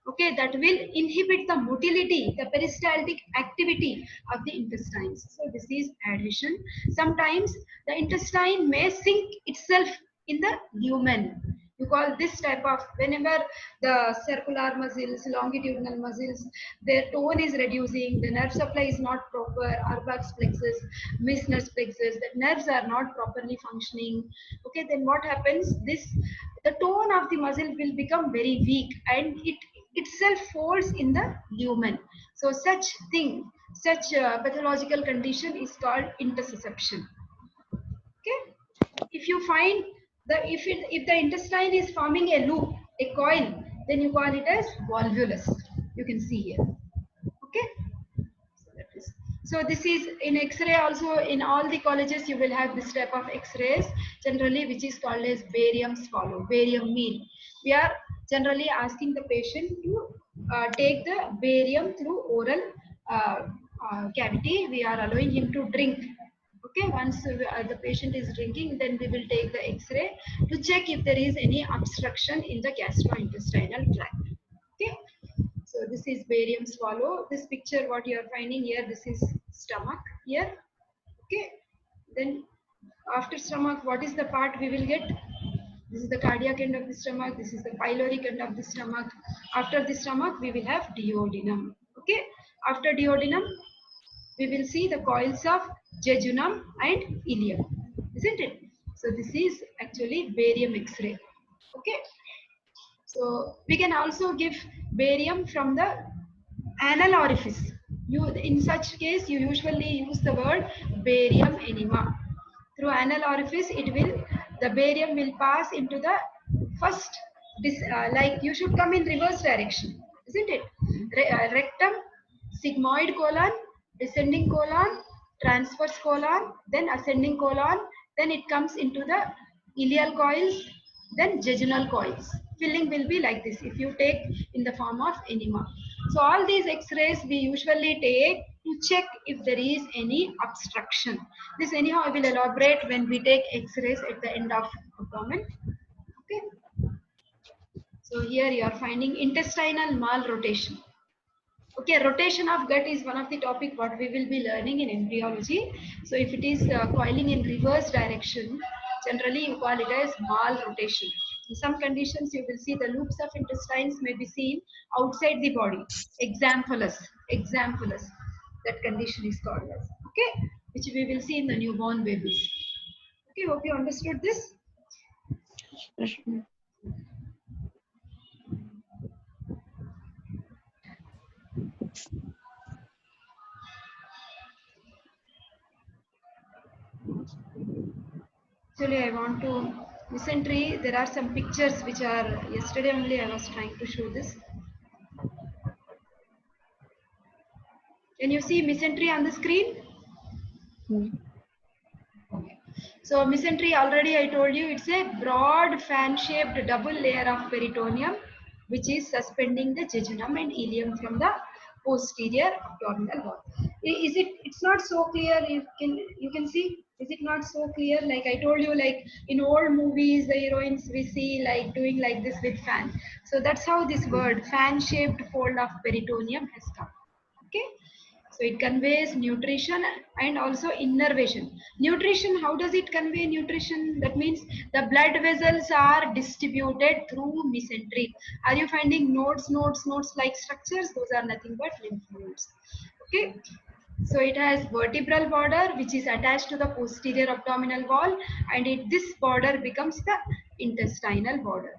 okay, that will inhibit the motility, the peristaltic activity of the intestines. So this is adhesion. Sometimes the intestine may sink itself in the lumen. You call this type of, whenever the circular muscles, longitudinal muscles, their tone is reducing, the nerve supply is not proper, Arbuck's plexus, Meissner's plexus, the nerves are not properly functioning. Okay, then what happens? The tone of the muscle will become very weak and it itself folds in the lumen. So such pathological condition is called intussusception. Okay, if you find if the intestine is forming a loop, a coil, then you call it as volvulus. You can see here. Okay, so this is in X-ray also. In all the colleges you will have this type of X-rays generally, which is called as barium swallow, barium meal. We are generally asking the patient to take the barium through oral cavity. We are allowing him to drink. Okay, once the patient is drinking, then we will take the X-ray to check if there is any obstruction in the gastrointestinal tract. Okay, so this is barium swallow. This picture what you are finding here, this is stomach here. Okay, then after stomach, what is the part we will get? This is the cardiac end of the stomach. This is the pyloric end of the stomach. After the stomach, we will have duodenum. Okay, after duodenum, we will see the coils of jejunum and ileum, isn't it? So this is actually barium X-ray. Okay, so we can also give barium from the anal orifice. In such case, you usually use the word barium enema. Through anal orifice, the barium will pass into the first, like you should come in reverse direction, isn't it? Rectum, sigmoid colon, descending colon, transverse colon, then ascending colon, then it comes into the ileal coils, then jejunal coils. Filling will be like this if you take in the form of enema. So all these X-rays we usually take to check if there is any obstruction. This anyhow I will elaborate when we take X-rays at the end of abdomen. Okay. So here you are finding intestinal malrotation. Okay, rotation of gut is one of the topic what we will be learning in embryology. So if it is coiling in reverse direction, generally you call it as malrotation. In some conditions you will see the loops of intestines may be seen outside the body. Examphulus. That condition is called as. Okay, which we will see in the newborn babies. Okay, hope you understood this. Actually, I want to mesentery. There are some pictures which are yesterday only I was trying to show this. Can you see mesentery on the screen? Okay. So mesentery already I told you it's a broad fan-shaped double layer of peritoneum which is suspending the jejunum and ileum from the posterior abdominal wall. It's not so clear. You can see. Is it not so clear? Like I told you, like in old movies, the heroines we see like doing like this with fan. So that's how this word fan-shaped fold of peritoneum has come. Okay. So it conveys nutrition and also innervation. Nutrition, how does it convey nutrition? That means the blood vessels are distributed through mesentery. Are you finding nodes like structures? Those are nothing but lymph nodes. Okay. So it has vertebral border which is attached to the posterior abdominal wall, and this border becomes the intestinal border.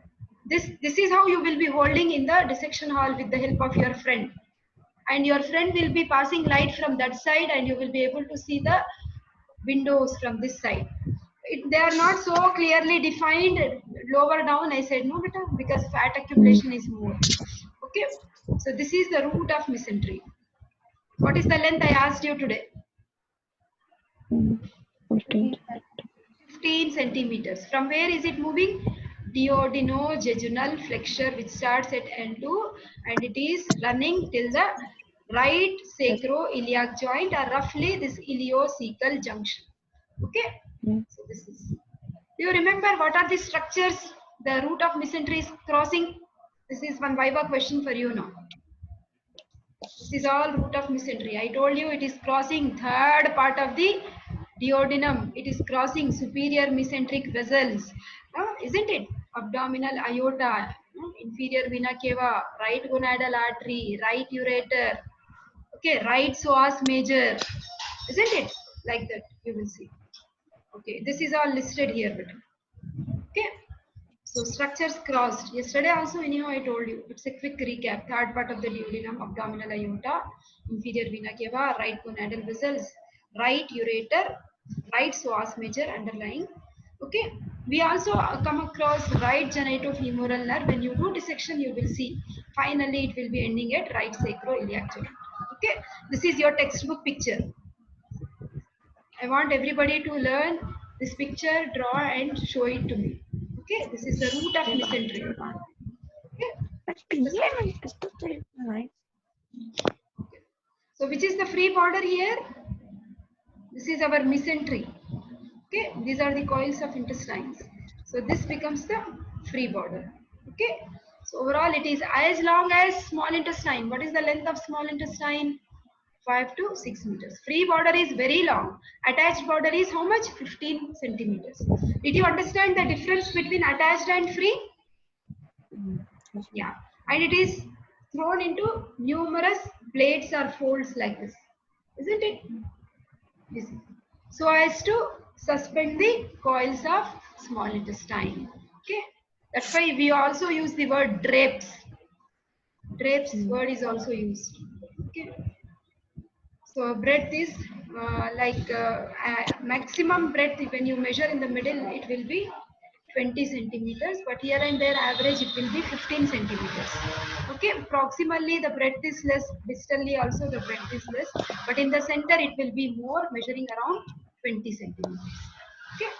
This is how you will be holding in the dissection hall with the help of your friend. And your friend will be passing light from that side and you will be able to see the windows from this side. They are not so clearly defined lower down. I said no, because fat accumulation is more. Okay, so this is the root of mesentery. What is the length I asked you today? 15 centimeters. From where is it moving? Duodenojejunal flexure, which starts at L2 and it is running till the right sacroiliac joint are roughly this iliocecal junction. Okay. So this is. Do you remember what are the structures the root of mesentery is crossing? This is one Viva question for you now. This is all root of mesentery. I told you it is crossing third part of the duodenum. It is crossing superior mesenteric vessels, isn't it? Abdominal aorta, inferior vena cava, right gonadal artery, right ureter, okay, right psoas major, isn't it? Like that, you will see. Okay, this is all listed here, but okay. So structures crossed. Yesterday also anyhow I told you. It's a quick recap. Third part of the duodenum, abdominal aorta, inferior vena cava, right gonadal vessels, right ureter, right psoas major underlying. Okay. We also come across right genitofemoral nerve. When you do dissection, you will see. Finally, it will be ending at right sacroiliac joint. Okay. This is your textbook picture. I want everybody to learn this picture, draw and show it to me. Okay, this is the root of mesentery. Okay. So which is the free border here? This is our mesentery. Okay, these are the coils of intestines. So this becomes the free border. Okay, so overall it is as long as small intestine. What is the length of small intestine? 5 to 6 meters. Free border is very long. Attached border is how much? 15 centimeters. Did you understand the difference between attached and free? Yeah. And it is thrown into numerous plates or folds like this. Isn't it? Yes. So as to suspend the coils of small intestine. Okay. That's why we also use the word drapes. Drapes word is also used. Okay. So breadth is maximum breadth when you measure in the middle it will be 20 centimeters, but here and there average it will be 15 centimeters. Okay, proximally the breadth is less, distally also the breadth is less, but in the center it will be more, measuring around 20 centimeters. Okay,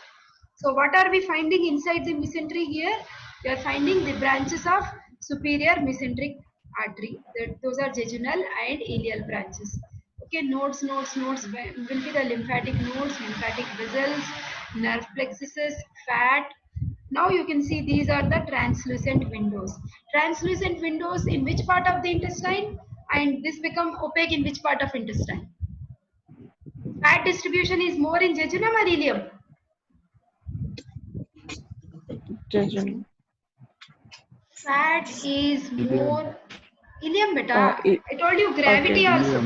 so what are we finding inside the mesentery here? We are finding the branches of superior mesenteric artery. Those are jejunal and ileal branches. Okay, nodes will be the lymphatic nodes, lymphatic vessels, nerve plexuses, fat. Now you can see these are the translucent windows. Translucent windows in which part of the intestine? And this become opaque in which part of intestine? Fat distribution is more in jejunum or ileum? Jejunum. Fat is more ileum beta. I told you gravity Okay. also.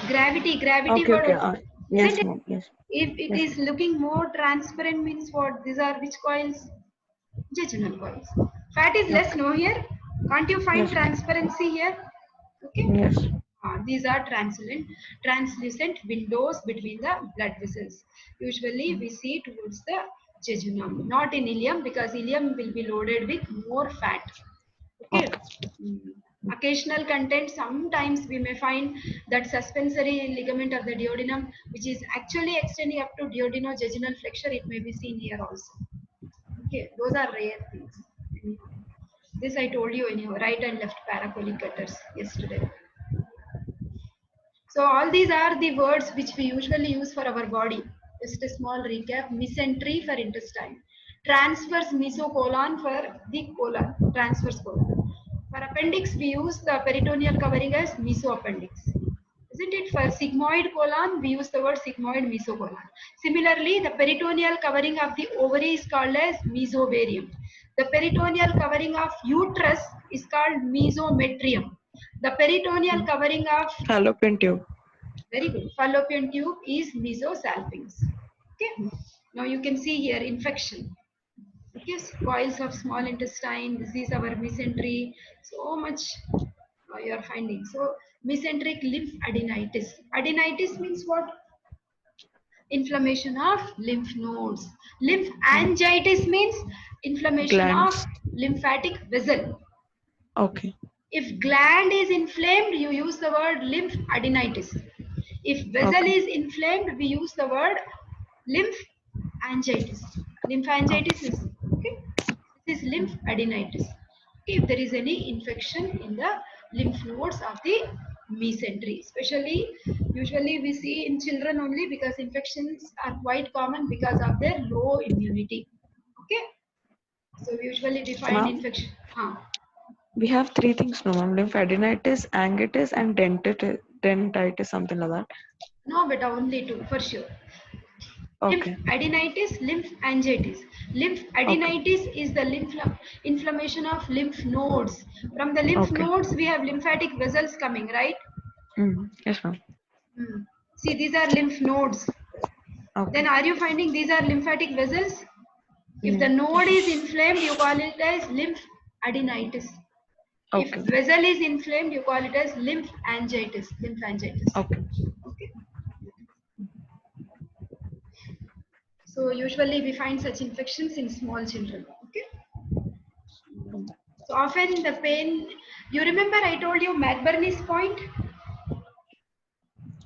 Gravity Okay. word. Yes, Isn't it? ma'am. Yes. If it is looking more transparent means what? These are which coils? Jejunal coils. Fat is less, no here? Can't you find Yes. transparency here? Okay. Yes. These are translucent windows between the blood vessels. Usually we see towards the jejunum, not in ileum, because ileum will be loaded with more fat. Okay. Occasional content, sometimes we may find that suspensory ligament of the duodenum, which is actually extending up to duodenojejunal flexure. It may be seen here also. Okay, those are rare things. This I told you anyhow, right and left paracolic gutters yesterday. So all these are the words which we usually use for our body. Just a small recap: mesentery for intestine, transverse mesocolon for the colon, transverse colon. For appendix, we use the peritoneal covering as mesoappendix. Isn't it? For sigmoid colon, we use the word sigmoid mesocolon. Similarly, the peritoneal covering of the ovary is called as mesovarium. The peritoneal covering of uterus is called mesometrium. The peritoneal covering of Fallopian tube. very good fallopian tube is mesosalpinx. Okay. Now you can see here infection. Okay, coils of small intestine. This is our mesentery. So much you are finding. So mesenteric lymphadenitis. Adenitis means what? Inflammation of lymph nodes. Lymphangitis means inflammation Glands. of lymphatic vessel. Okay. If gland is inflamed, you use the word lymphadenitis. If vessel is inflamed, we use the word lymphangitis. Lymphangitis is okay. This is lymphadenitis. Okay, if there is any infection in the lymph nodes of the mesentery. Especially, usually we see in children only because infections are quite common because of their low immunity. Okay. So we usually define Ma'am? infection. We have three things, no ma'am. Lymphadenitis, angiitis, and dentitis, something like that. No, but only two for sure. Okay. Lymphadenitis, lymphangitis. Lymphadenitis is the inflammation of lymph nodes. From the lymph Okay. nodes, we have lymphatic vessels coming, right? Yes, ma'am. See, these are lymph nodes. Okay. Then are you finding these are lymphatic vessels? If the node is inflamed, you call it as lymphadenitis. If Okay. vessel is inflamed, you call it as lymphangitis. Okay. Okay. So usually we find such infections in small children. Okay. So often the pain, you remember I told you McBurney's point?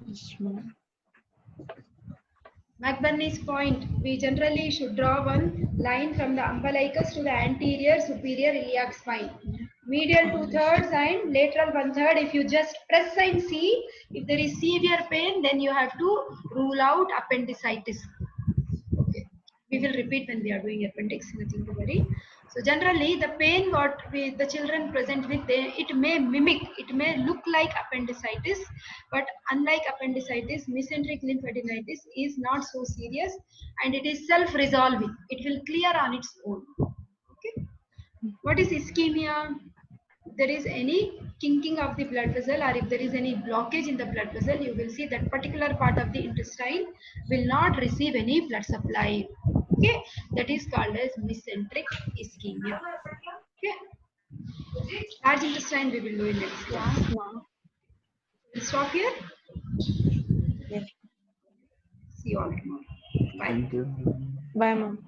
Yes, ma'am. McBurney's point, we generally should draw one line from the umbilicus to the anterior superior iliac spine. Medial 2/3 and lateral 1/3. If you just press and see, if there is severe pain, then you have to rule out appendicitis. Okay. We will repeat when we are doing appendix, nothing to worry. So generally the pain what the children present with, it may mimic, it may look like appendicitis, but unlike appendicitis, mesenteric lymphadenitis is not so serious and it is self-resolving. It will clear on its own. Okay. What is ischemia? If there is any kinking of the blood vessel or if there is any blockage in the blood vessel, you will see that particular part of the intestine will not receive any blood supply. Okay, that is called as mesenteric ischemia. Okay, large intestine we will do in next class. We'll stop here. Yes. See you all tomorrow. Bye. Thank you. Bye, ma'am.